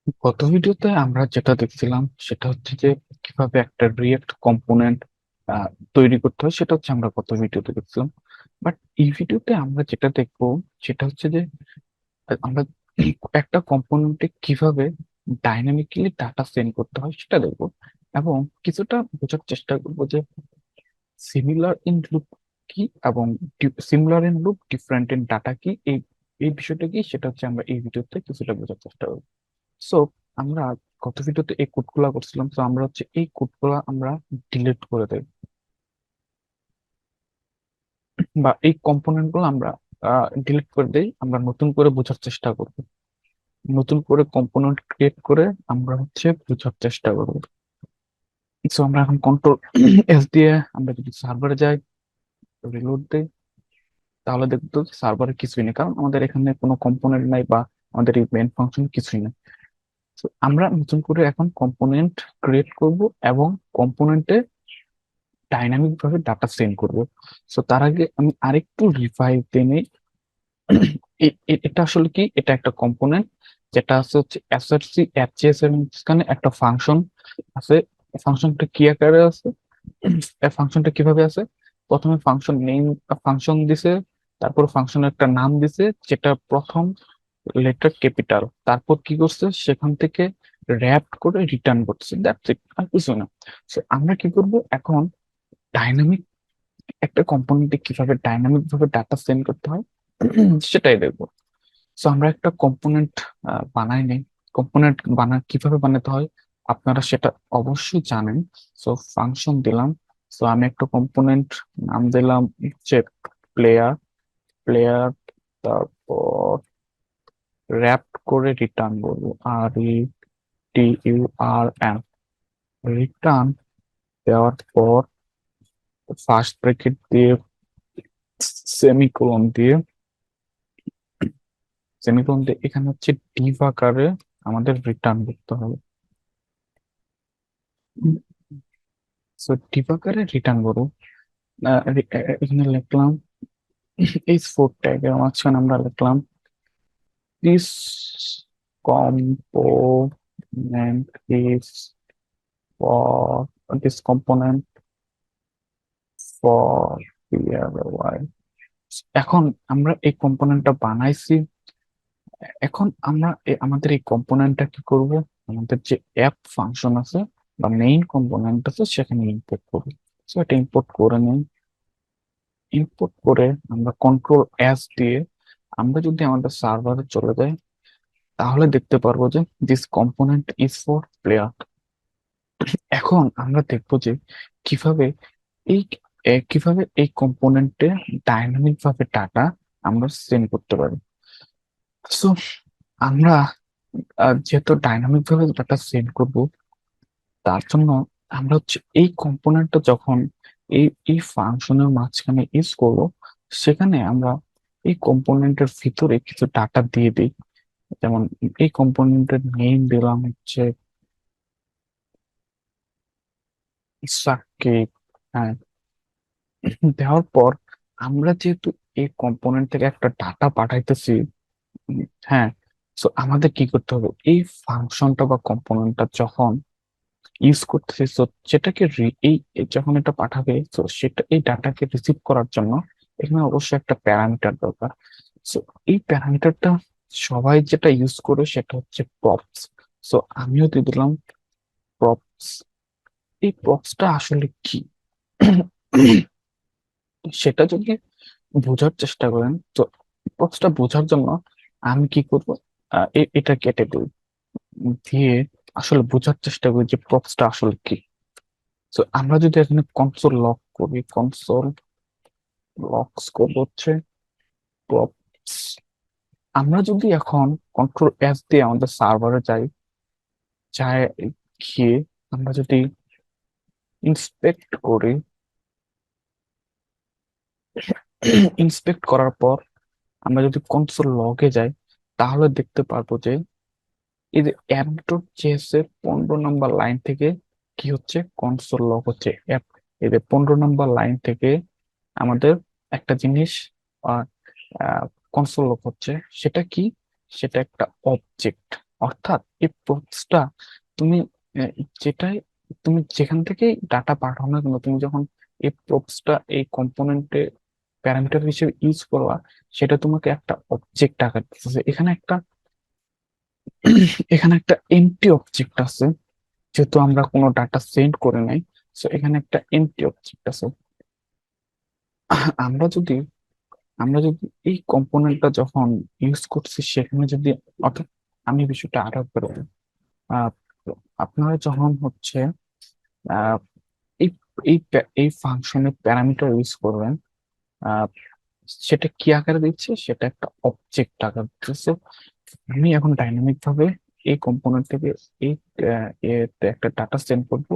গত ভিডিওতে আমরা যেটা দেখছিলাম সেটা হচ্ছে যে কিভাবে একটা রিয়েক্ট কম্পোনেন্ট তৈরি করতে হয়, সেটা হচ্ছে আমরা গত ভিডিওতে দেখছিলাম। বাট এই ভিডিওতে আমরা যেটা দেখবো সেটা হচ্ছে যে আমরা একটা কম্পোনেন্টে কিভাবে ডাইনামিক্যালি ডাটা সেন্ড করতে হয় সেটা দেখবো, এবং কিছুটা বোঝার চেষ্টা করবো যে সিমিলার ইন লুপ কি এবং similar in loop different in data কি, এই এই বিষয়টা কি সেটা হচ্ছে আমরা এই ভিডিওতে কিছুটা বোঝার চেষ্টা করবো। সো আমরা গত ভিডিওতে এই কোডগুলা করছিলাম, তো আমরা হচ্ছে এই কোডগুলা আমরা ডিলিট করে দেব, বা এই কম্পোনেন্ট গুলো আমরা ডিলিট করে দেই। আমরা নতুন করে বোঝার চেষ্টা করব, নতুন করে কম্পোনেন্ট ক্রিয়েট করে আমরা হচ্ছে বোঝার চেষ্টা করব। সো আমরা এখন কন্ট্রোল এস দিয়ে আমরা যদি সার্ভারে যাই, রিলোড দেই, তাহলে দেখবো সার্ভারে কিছুই নেই, কারণ আমাদের এখানে কোনো কম্পোনেন্ট নাই বা আমাদের এই মেন ফাংশন কিছুই নেই। তো আমরা নতুন করে এখন কম্পোনেন্ট ক্রিয়েট করব এবং কম্পোনেন্টে ডাইনামিক ভাবে ডাটা সেন্ড করব। সো তার আগে আমি আরেকটু রিভাইভ দিয়ে নেই। এটা আসলে কি, এটা একটা কম্পোনেন্ট যেটা আছে হচ্ছে এসআরসি এফজেএস এর মাঝখানে একটা ফাংশন আছে। ফাংশনটা কি আকারে আছে, এই ফাংশনটা কিভাবে আছে? প্রথমে ফাংশন নেম ফাংশন দিছে, তারপর ফাংশনের একটা নাম দিছে যেটা প্রথম লেটার ক্যাপিটাল, তারপর কি করছে সেখান থেকে র্যাপ করে রিটার্ন করছে, দ্যাটস ইট, আর কিছু না। So, আমরা কি করব এখন, ডাইনামিক একটা কম্পোনেন্টে কিভাবে ডাইনামিক ভাবে ডাটা সেন্ড করতে হয় সেটাই দেখবো। সো আমরা একটা কম্পোনেন্ট বানাই নেই। কম্পোনেন্ট কিভাবে বানাতে হয় আপনারা সেটা অবশ্যই জানেন। সো ফাংশন দিলাম, সো আমি একটা কম্পোনেন্ট নাম দিলাম হচ্ছে প্লেয়ার প্লেয়ার তারপর র্যাপ করে রিটার্ন করবো, RETURN, রিটার্ন দেওয়ার পর ফার্স্ট ব্র্যাকেট দিয়ে সেমিকোলন দিয়ে সেমিকোলন দিয়ে এখানে হচ্ছে ডিভ আকারে আমাদের রিটার্ন করতে হবে। সো ডিভ আকারে রিটার্ন করবো। এখানে লিখলাম এই ফোর ট্যাগের মাঝখানে আমরা লিখলাম this component is for this component for PLY। এখন আমরা এই কম্পোনেন্টটা বানাইছি, এখন আমরা আমাদের এই কম্পোনেন্টটা কি করব, আমাদের যে অ্যাপ ফাংশন আছে বা মেইন কম্পোনেন্ট আছে সেখানে ইম্পোর্ট করব। সো এটা ইম্পোর্ট করে নিই। ইম্পোর্ট করে আমরা কন্ট্রোল এস দিয়ে আমরা যদি আমাদের সার্ভারে চলে যাই, তাহলে দেখতে পারবো যে this component is for player. এখন আমরা দেখবো যে কিভাবে এই কিভাবে এই কম্পোনেন্টে ডাইনামিক ভাবে ডাটা আমরা সেন্ড করতে পারি। সো আমরা যেহেতু ডাইনামিক ভাবে ডাটা সেন্ড করব, তার জন্য আমরা হচ্ছে এই কম্পোনেন্টটা যখন এই এই ফাংশনের মাঝখানে ইউজ করব, সেখানে আমরা এই কম্পোনেন্টের ভিতরে কিছু ডাটা দিয়ে দিই। যেমন এই কম্পোনেন্টের নেম দিলাম হচ্ছে সাকিব। হ্যাঁ, দেওয়ার পর আমরা যেহেতু এই কম্পোনেন্ট থেকে একটা ডাটা পাঠাইতেছি, উম, হ্যাঁ, তো আমাদের কি করতে হবে, এই ফাংশনটা বা কম্পোনেন্টটা যখন ইউজ করতেছি, তো সেটাকে যখন এটা পাঠাবে, তো সেটা এই ডাটাকে রিসিভ করার জন্য এখানে অবশ্যই একটা প্যারামিটার দরকার। সো এই প্যারামিটারটা সবাই যেটা ইউজ করে সেটা হচ্ছে প্রপস। সো আমিও দিয়ে দিলাম প্রপস। এই প্রপসটা আসলে কি সেটা যদি বোঝার চেষ্টা করেন, তো প্রপসটা বোঝার জন্য আমি কি করব, এটা কেটে দিই, দিয়ে আসলে বোঝার চেষ্টা করি যে প্রপসটা আসলে কি। তো আমরা যদি এখানে কনসোল লক করি, কনসোল লক্স করবো হচ্ছে props। আমরা যদি এখন কন্ট্রোল এস দিয়ে আমাদের সার্ভারে যাই, যাই গিয়ে আমরা যদি ইন্সপেক্ট করি, ইন্সপেক্ট করার পর আমরা যদি কনসোল লগে যাই, তাহলে দেখতে পারবো যে এই যে অ্যাপ ডট জেএস এর 15 নম্বর লাইন থেকে কি হচ্ছে, কনসোল লগ হচ্ছে অ্যাপ। এই যে 15 নম্বর লাইন থেকে আমাদের একটা জিনিস কনসোল লগ হচ্ছে, সেটা কি, সেটা একটা অবজেক্ট। অর্থাৎ এই প্রপসটা তুমি আহ, যেটাই তুমি যেখান থেকেই ডাটা পাঠাও না কেন, তুমি যখন এই প্রপসটা এই কম্পোনেন্টে প্যারামিটার হিসেবে ইউজ করবা, সেটা তোমাকে একটা অবজেক্ট আকার দিতেছে। এখানে একটা এমটি অবজেক্ট আছে, যেহেতু আমরা কোনো ডাটা সেন্ড করে নাই। সো এখানে একটা এমটি অবজেক্ট আছে। আমরা যদি আমরা যদি এই কম্পোনেন্টটা যখন ইউজ করছি সেখানে যদি, অর্থাৎ আমি বিষয়টা আরো একবার বলি। আহ, আপনারা যখন হচ্ছে আহ, এই এই ফাংশনের প্যারামিটার ইউজ করবেন, আহ, সেটা কি আকারে দিচ্ছে, সেটা একটা অবজেক্ট আকার দিচ্ছে। আমি এখন ডাইনামিক ভাবে এই কম্পোনেন্ট থেকে এই এতে একটা ডাটা সেন্ড করব।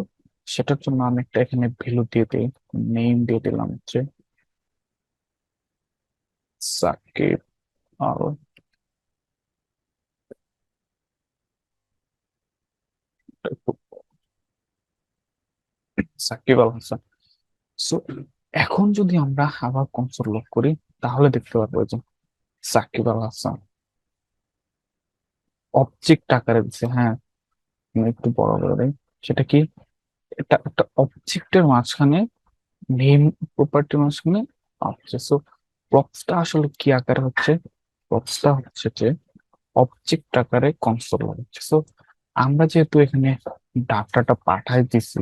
সেটার জন্য আমি একটা এখানে ভ্যালু দিয়ে দিই, নেম দিয়ে দিলাম হচ্ছে সাকিব আর সাকিব আল হাসান। সো এখন যদি আমরা আবার কনসোল লক করি, তাহলে দেখতে পারবো যে সাকিব আল হাসান অবজেক্ট আকারে দিচ্ছে। হ্যাঁ, আমি একটু বড় করে দেই। সেটা কি, এটা একটা অবজেক্টের মাঝখানে, নেম প্রপার্টির মাঝখানে অবজেক্ট। সো প্রপসটা আসলে কি আকারে হচ্ছে, প্রপসটা হচ্ছে যে অবজেক্ট আকারে কনসোল হচ্ছে। সো আমরা যেহেতু এখানে ডাটাটা পাঠাই দিছি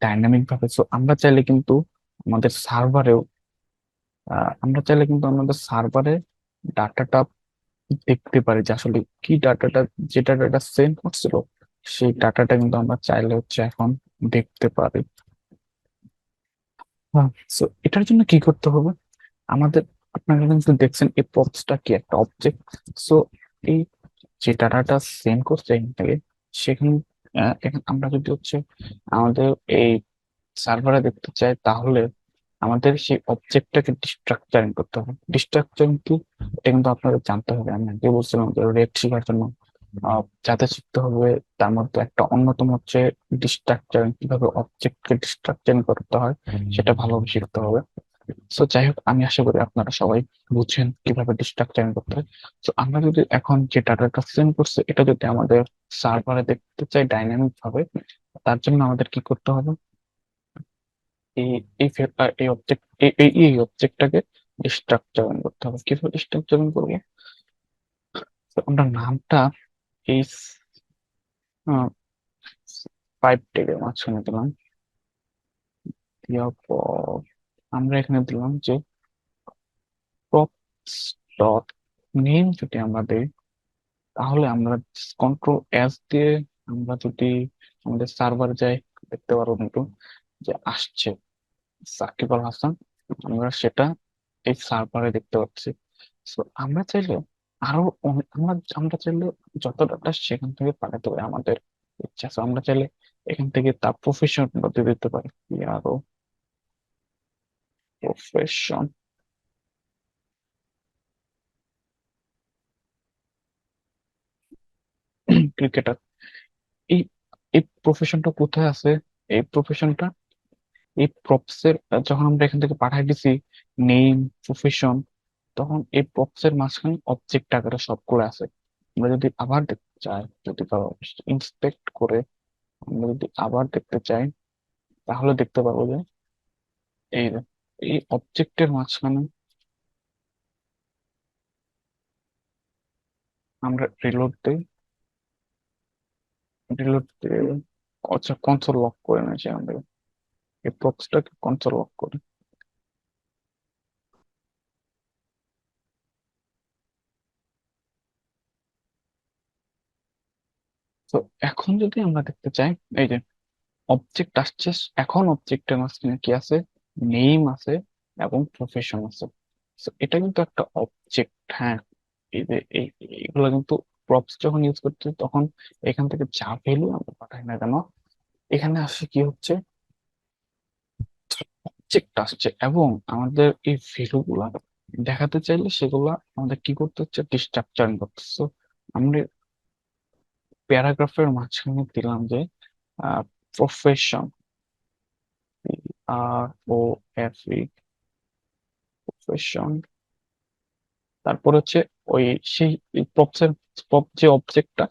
ডাইনামিক ভাবে, সো আমরা চাইলে কিন্তু আমাদের সার্ভারে ডাটাটা দেখতে পারি যে আসলে কি ডাটাটা, যে ডাটাটা সেন্ড করছিল, সেই ডাটাটা কিন্তু আমরা চাইলে হচ্ছে এখন দেখতে পারি। হ্যাঁ। সো এটার জন্য কি করতে হবে আমাদের, আপনারা কিন্তু দেখছেন এই প্রপসটা কি একটা অবজেক্ট। সো এই যে ডাটাটা সেন্ড করছে এখান থেকে, সেখানে এখন আমরা যদি হচ্ছে আমাদের এই সার্ভারে দেখতে চাই, তাহলে আমাদের সেই অবজেক্টটাকে ডিস্ট্রাকচারিং করতে হবে। ডিস্ট্রাকচারিং কি, এটা কিন্তু আপনাদের জানতে হবে। আমি আগে বলছিলাম যে রেড শেখার জন্য যাতে শিখতে হবে, তার মধ্যে একটা অন্যতম হচ্ছে ডিস্ট্রাকচারিং, কিভাবে অবজেক্টকে ডিস্ট্রাকচারিং করতে হয় সেটা ভালোভাবে শিখতে হবে। সো যাই হোক, আমি আশা করি আপনারা সবাই বুঝছেন কিভাবে ডিস্ট্রাকচারিং করতে হয়। তো আমরা যদি এখন যে ডাটাটা সেন্ড করছে এটা যদি আমাদের সার্ভারে দেখতে চাই ডাইনামিক ভাবে, তার জন্য আমাদের কি করতে হবে, এই এই এই অবজেক্ট এই অবজেক্টটাকে স্ট্রাকচারিং করতে হবে। কিভাবে স্ট্রাকচারিং করবো, তো আমরা নামটা এই 5 ট্যাগের মাঝখানে দিলাম। দেওয়ার পর আমরা এখানে দিলাম যে props ডট নেম যদি আমরা দিই, তাহলে আমরা কন্ট্রোল এস দিয়ে আমরা যদি আমাদের সার্ভার যাই, দেখতে পারবো কিন্তু যে আসছে সাকিব আল হাসান। আমরা সেটা এই সার্ভারে দেখতে পাচ্ছি। So, আমরা চাইলে আরো আমরা আমরা চাইলে যত ডাটা সেখান থেকে পাঠাতে পারি আমাদের ইচ্ছা। So, আমরা চাইলে এখান থেকে তার প্রফেশন বদলে দিতে পারি, আরো প্রফেশন ক্রিকেটার। এই এই প্রফেশনটা কোথায় আছে, এই প্রফেশনটা এই প্রপসের, যখন আমরা এখান থেকে পাঠাই দিছি নেম প্রফেশন, তখন এই প্রপসের মাঝখানে অবজেক্ট আকারে সবগুলো আছে। আমরা যদি আবার দেখতে চাই, যদি ইন্সপেক্ট করে আমরা যদি আবার দেখতে চাই, তাহলে দেখতে পাবো যে এই যে, এই অবজেক্টের মাঝখানে আমরা রিলোড দিই। আচ্ছা, কনসোল লক করে নিয়েছি আমাদের, এই প্রপসটাকে কনসোল লক করে। তো এখন যদি আমরা দেখতে চাই, এই যে অবজেক্ট আসছে, এখন অবজেক্টের মাঝখানে কি আছে, নেম আছে এবং প্রফেশন আছে। So, এটা কিন্তু একটা অবজেক্ট। হ্যাঁ, এই যে এইগুলো কিন্তু প্রপস যখন ইউজ করতে তখন এখান থেকে যা ভ্যালু আমরা পাঠাই না কেন, এখানে আসে কি হচ্ছে, অবজেক্ট আসছে। এবং আমাদের এই ভ্যালু গুলা দেখাতে চাইলে সেগুলা আমাদের কি করতে হচ্ছে, ডিস্ট্রাকচারিং করতে। So, আমরা প্যারাগ্রাফের মাঝখানে দিলাম যে প্রফেশন, আর ও এফ ই, প্রফেশন তারপর হচ্ছে ওই সেই প্রপসের প্রপ যে অবজেক্টটা,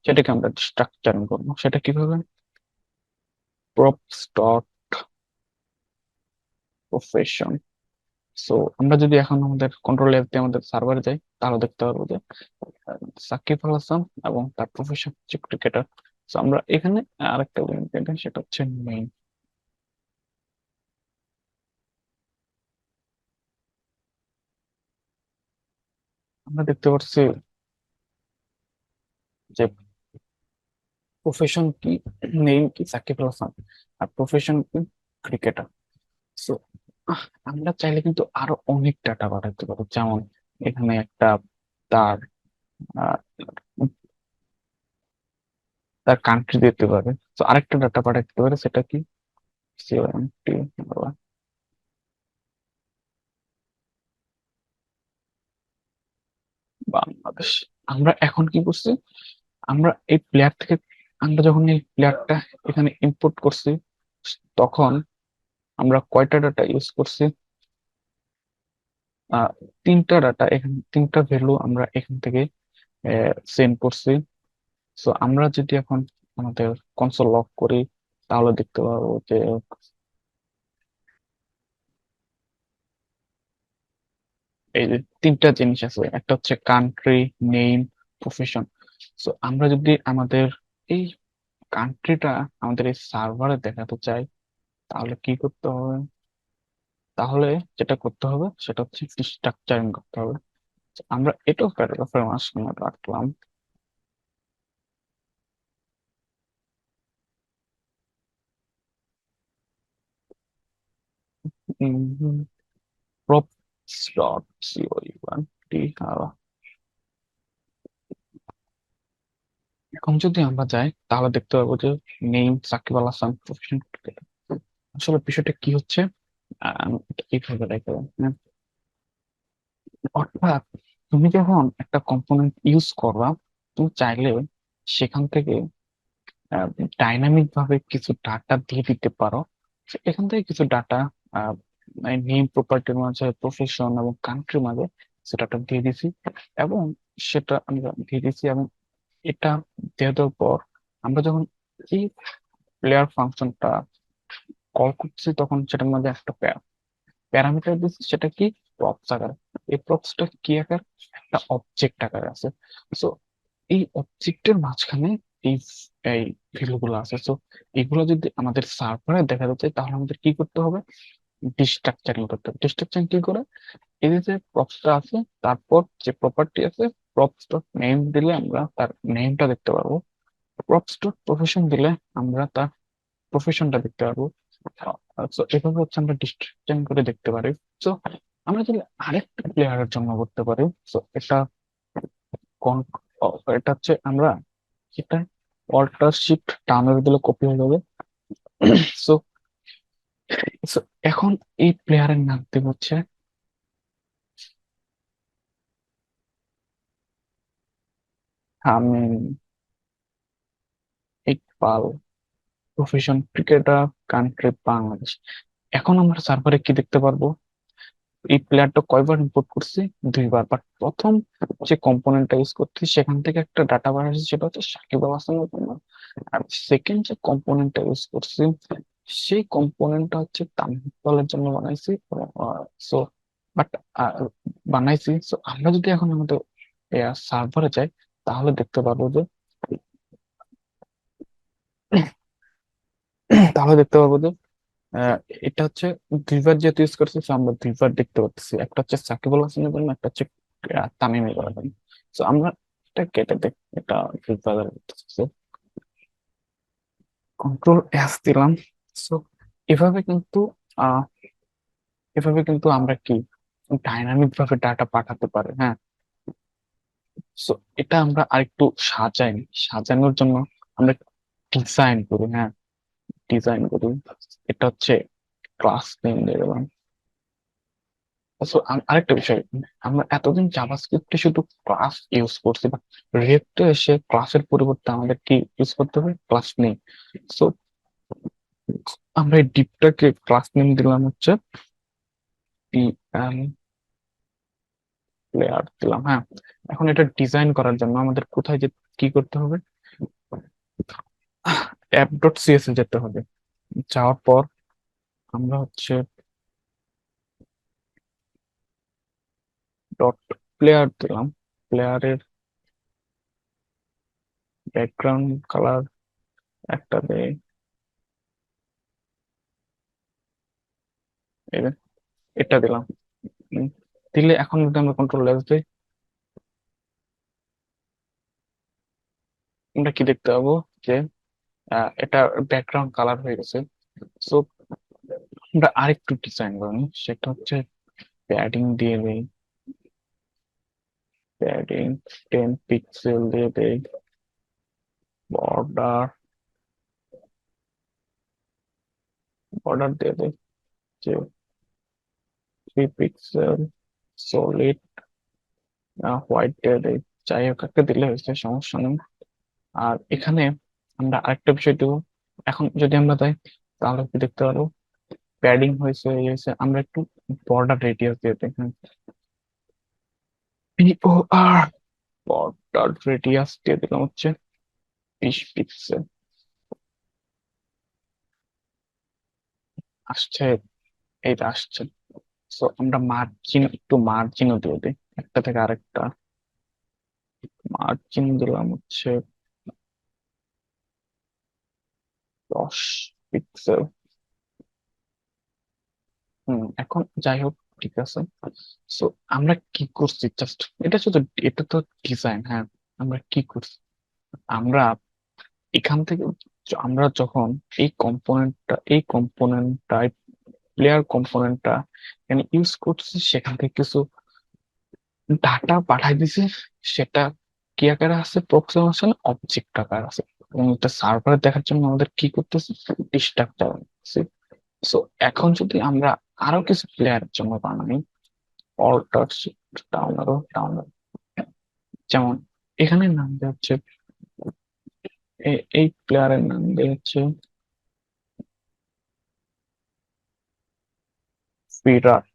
সেটাকে আমরা স্ট্রাকচারিং করবো। সেটা কিভাবে? Props dot profession. সো আমরা যদি এখন আমাদের কন্ট্রোল এফ দিয়ে আমাদের সার্ভারে যাই, তাহলে দেখতে পারবো যে সাকিব আল হাসান এবং তার প্রফেশন হচ্ছে ক্রিকেটার। তো আমরা এখানে আরেকটা লিঙ্ক দেন, সেটা হচ্ছে মেইন। আমরা দেখতে পাচ্ছি যে প্রফেশন কি, নেম কি সাকিব আল হাসান, আর প্রফেশন কি ক্রিকেটার। সো আমরা চাইলে কিন্তু আরো অনেক ডাটা পাঠাতে পারি, যেমন এখানে একটা তার আহ, তার কান্ট্রি দিতে পারে। তো আরেকটা ডাটা পাঠাতে পারে, সেটা কি COMT বাংলাদেশ। আমরা এখন কি করছি, আমরা এই প্লেয়ার থেকে, আমরা যখন এই প্লেয়ারটা এখানে ইম্পোর্ট করছি, তখন আমরা কয়টা ডাটা ইউজ করছি? আহ তিনটা ডাটা, এখানে তিনটা ভ্যালু আমরা এখান থেকে সেন্ড করছি। সো আমরা যদি এখন আমাদের কনসোল লক করি, তাহলে দেখতে পারবো যে এই যে তিনটা জিনিস আছে, একটা হচ্ছে কান্ট্রি, নেম, প্রফেশন। সো আমরা যদি আমাদের এই কান্ট্রিটা আমাদের এই সার্ভারে দেখাতে চাই, তাহলে কি করতে হবে? তাহলে যেটা করতে হবে সেটা হচ্ছে স্ট্রাকচারিং করতে হবে। আমরা এটাও প্যারাগ্রাফের মাঝখানে রাখলাম। Props dot COUNT। এখন যদি আমরা যাই, তাহলে দেখতে পাবো যে name Shakib Al Hasan, profession cricketer. আসলে বিষয়টা কি হচ্ছে, এটা এইভাবে রেখে দেন, হ্যাঁ? অর্থাৎ তুমি যখন একটা কম্পোনেন্ট ইউজ করবা, তুমি চাইলে সেখান থেকে ডাইনামিক ভাবে কিছু ডাটা দিয়ে দিতে পারো। তো এখান থেকে কিছু ডাটা নেম প্রপার্টির মাঝে, প্রফেশন এবং কান্ট্রির মাঝে সেটা দিয়ে দিছি, এবং সেটা আমরা দিয়ে দিছি। এবং এটা দিয়ে দেওয়ার পর আমরা যখন এই প্লেয়ার ফাংশনটা কল করছি, তখন সেটার মধ্যে একটা প্যারামিটার দিচ্ছি, সেটা কি প্রপস আকার। এই প্রপসটা কি আকার? একটা অবজেক্ট আকারে আছে। সো এই অবজেক্টের মাঝখানে এই এই ভ্যালু গুলো আছে। সো এগুলো যদি আমাদের সার্ভারে দেখা যাচ্ছে, তাহলে আমাদের কি করতে হবে? ডিস্ট্রাকচারিং করতে হবে। ডিস্ট্রাকচারিং কি করে? এই যে প্রপসটা আছে, তারপর যে প্রপার্টি আছে, প্রপস ডট নেম দিলে আমরা তার নেমটা দেখতে পারবো। প্রপস ডট প্রফেশন দিলে আমরা তার প্রফেশনটা দেখতে পারবো। তো এভাবে হচ্ছে আমরা ডিস্ট্রাকশন করে দেখতে পারি। তো আমরা যদি আরেকটা প্লেয়ারের জন্য করতে পারি, তো এটা এটা হচ্ছে আমরা এটা অল্টার শিফট টার্ন দিলে কপি হয়ে যাবে। সো এখন এই প্লেয়ারের নাম দিব হচ্ছে আমি Iqbal, profession cricketer, country Bangladesh. এখন আমরা সার্ভারে কি দেখতে পারবো? এই প্লেয়ারটা কয়বার ইম্পোর্ট করছি? দুইবার। বাট প্রথম যে কম্পোনেন্টটা ইউজ করছি, সেখান থেকে একটা ডাটা বার আসছে, সেটা হচ্ছে সাকিব আল হাসানের জন্য। আর সেকেন্ড যে কম্পোনেন্টটা ইউজ করছি, সেই কম্পোনেন্টটা হচ্ছে তামিম ইকবালের জন্য বানাইছি। সো বাট বানাইছি। সো আমরা যদি এখন আমাদের সার্ভারে যাই, তাহলে দেখতে পারবো যে তাহলে দেখতে পারবো যে আহ, এটা হচ্ছে দুইবার যেহেতু ইউজ করছি, so আমরা দুইবার দেখতে পাচ্ছি। একটা হচ্ছে সাকিব আল হাসানের জন্য, একটা হচ্ছে তামিম ইকবালের জন্য। তো আমরা এটা কেটে দেখ, এটা দুইবার কন্ট্রোল দিলাম। সো এভাবে কিন্তু আহ এভাবে কিন্তু আমরা কি ডাইনামিক ভাবে ডাটা পাঠাতে পারি, হ্যাঁ? সো এটা আমরা আরেকটু সাজাই। সাজানোর জন্য আমরা ডিজাইন করি, হ্যাঁ? ডিজাইন করি। এটা হচ্ছে ক্লাস নেম দিয়ে দিলাম। So, আরেকটা বিষয়, আমরা এতদিন জাভাস্ক্রিপ্টে শুধু ক্লাস ইউজ করছি, বা রিয়েক্টে এসে ক্লাসের পরিবর্তে আমাদের কি ইউজ করতে হবে? Class name. সো আমরা এই ডিপটাকে ক্লাস নেম দিলাম হচ্ছে PM লেয়ার দিলাম। হ্যাঁ, এখন এটা ডিজাইন করার জন্য আমাদের কোথায় যে কি করতে হবে, অ্যাপ ডট সিএসএস যেতে হবে। যাওয়ার পর আমরা হচ্ছে ডট প্লেয়ার দিলাম। প্লেয়ারের ব্যাকগ্রাউন্ড কালার একটা দেয়, এই যে এটা দিলাম। উম, দিলে এখন যদি আমরা কন্ট্রোল এস দিই, আমরা কি দেখতে পাবো যে এটা ব্যাকগ্রাউন্ড কালার হয়ে গেছে। সো আমরা আরেকটু ডিজাইন করি, সেটা হচ্ছে প্যাডিং দিয়ে দেই। প্যাডিং 10 পিক্সেল দিয়ে দেই। বর্ডার বর্ডার দিয়ে দেই যে 3 পিক্সেল। সলিড হোয়াইট দিয়ে দেই। যাই হোক একটা দিলে হয়েছে, সমস্যা নেই। আর এখানে আমরা আরেকটা বিষয় দেবো। এখন যদি আমরা তাই, তাহলে কি দেখতে পারবো, প্যাডিং হয়েছে, এই হয়েছে। আমরা একটু বর্ডার রেডিয়াস দিয়ে দিই। POR বর্ডার রেডিয়াস দিয়ে দিলাম হচ্ছে 20 পিক্সেল। আসছে, এইটা আসছে। সো আমরা মার্জিন, একটু মার্জিনও দিয়ে দিই, একটা থেকে আরেকটা। মার্জিন দিলাম হচ্ছে 10 পিক্সেল। এখন যাই হোক, ঠিক আছে। সো আমরা কি করছি, জাস্ট এটা শুধু, এটা তো ডিজাইন। হ্যাঁ, আমরা কি করছি, আমরা এখান থেকে আমরা যখন এই কম্পোনেন্টটা প্লেয়ার কম্পোনেন্টটা এখানে ইউজ করছি, সেখান থেকে কিছু ডাটা পাঠাই দিছে। সেটা কি আকারে আছে, প্রক্সিমেশন অবজেক্ট আকার আছে। এবং এটা সার্ভারে দেখার জন্য আমাদের কি করতেছে, স্ট্রাকচার। সো এখন যদি আমরা আরো কিছু প্লেয়ারের জন্য বানাই, অল্টার শিফট ডাউন আরো ডাউন, যেমন এখানে নাম দেওয়া হচ্ছে, এই প্লেয়ারের নাম দেওয়া হচ্ছে বিরাট।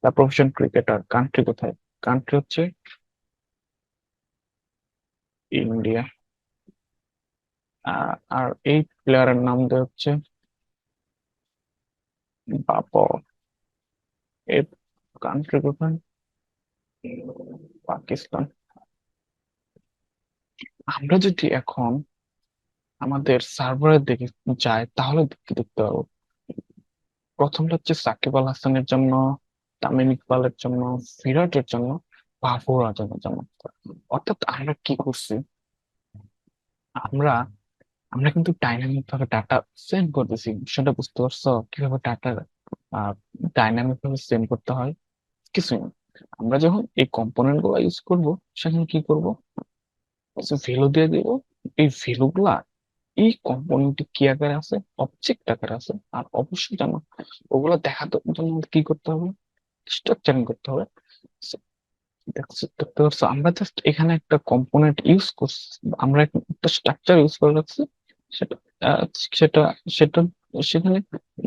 তার প্রফেশন ক্রিকেটার, কান্ট্রি কোথায়, কান্ট্রি হচ্ছে ইন্ডিয়া। আর এই প্লেয়ারের নাম দেওয়া হচ্ছে বাবর। এই কান্ট্রি কোথায়, পাকিস্তান। আমরা যদি এখন আমাদের সার্ভারের দিকে যাই, তাহলে কি দেখতে পাবো, প্রথমটা হচ্ছে সাকিব আল হাসানের জন্য, তামিম ইকবালের জন্য, বিরাটের জন্য, বাবর আজমের জন্য। অর্থাৎ আমরা কি করছি, আমরা আমরা কিন্তু ডাইনামিক ভাবে ডাটা সেন্ড করতেছি। সেটা বুঝতে পারছো কিভাবে ডাটা ডাইনামিক ভাবে সেন্ড করতে হয়? কিছুই না। আমরা যখন এই কম্পোনেন্ট গুলা ইউজ করব, সেখানে কি করব, কিছু ভ্যালু দিয়ে দিব। এই ভ্যালু গুলা এই কম্পোনেন্টে কি আকারে আছে, অবজেক্ট আকারে আছে। আর অবশ্যই জানো, ওগুলো দেখাতে জন্য আমাদের কি করতে হবে, স্ট্রাকচারিং করতে হবে। So, দেখতে পাচ্ছ, আমরা জাস্ট এখানে একটা কম্পোনেন্ট ইউজ করছি, আমরা একটা স্ট্রাকচার ইউজ করে রাখছি। সেটা আহ, সেটা সেটা সেখানে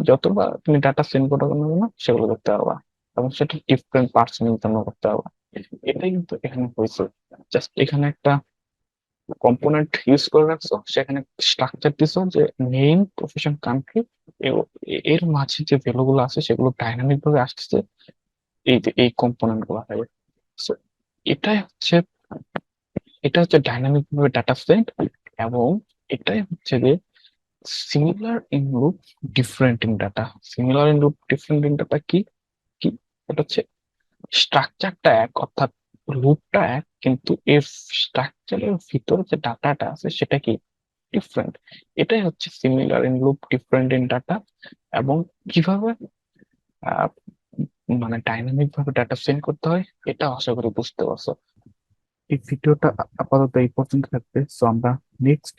যতবার তুমি ডাটা সেন্ড করো না, সেগুলো করতে পারবা। এবং সেটা ডিফারেন্ট পার্সনের জন্য করতে পারবা। এটাই কিন্তু এখানে হয়েছে। জাস্ট এখানে একটা কম্পোনেন্ট ইউজ করে রাখছো, সেখানে স্ট্রাকচার দিছো যে নেম, প্রফেশন, কান্ট্রি। এর মাঝে যে ভ্যালু গুলো আছে, সেগুলো ডাইনামিক ভাবে আসতেছে এই যে এই কম্পোনেন্ট গুলো হয়। So, এটাই হচ্ছে এটা হচ্ছে ডাইনামিক ভাবে ডাটা সেট। এবং এটাই হচ্ছে যে similar in loop different in data. Similar in loop different in data কি কি এটা হচ্ছে স্ট্রাকচারটা এক, অর্থাৎ লুপটা এক, কিন্তু এর স্ট্রাকচারের ভিতরে যে ডাটাটা আছে সেটা কি ডিফারেন্ট। এটাই হচ্ছে similar in loop different in data. এবং কিভাবে আহ, মানে ডাইনামিক ভাবে ডাটা সেন্ড করতে হয়, এটা আশা করি বুঝতে পারছো। এই ভিডিওটা আপাতত এই পর্যন্ত থাকবে। সো আমরা নেক্সট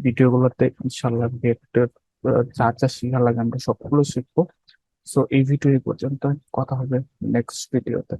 ভিডিও গুলোতে ইনশাল্লাহ ভেক্টর যা যা শেখা লাগে আমরা সবগুলো শিখবো। সো এই ভিডিও এই পর্যন্ত, কথা হবে নেক্সট ভিডিওতে।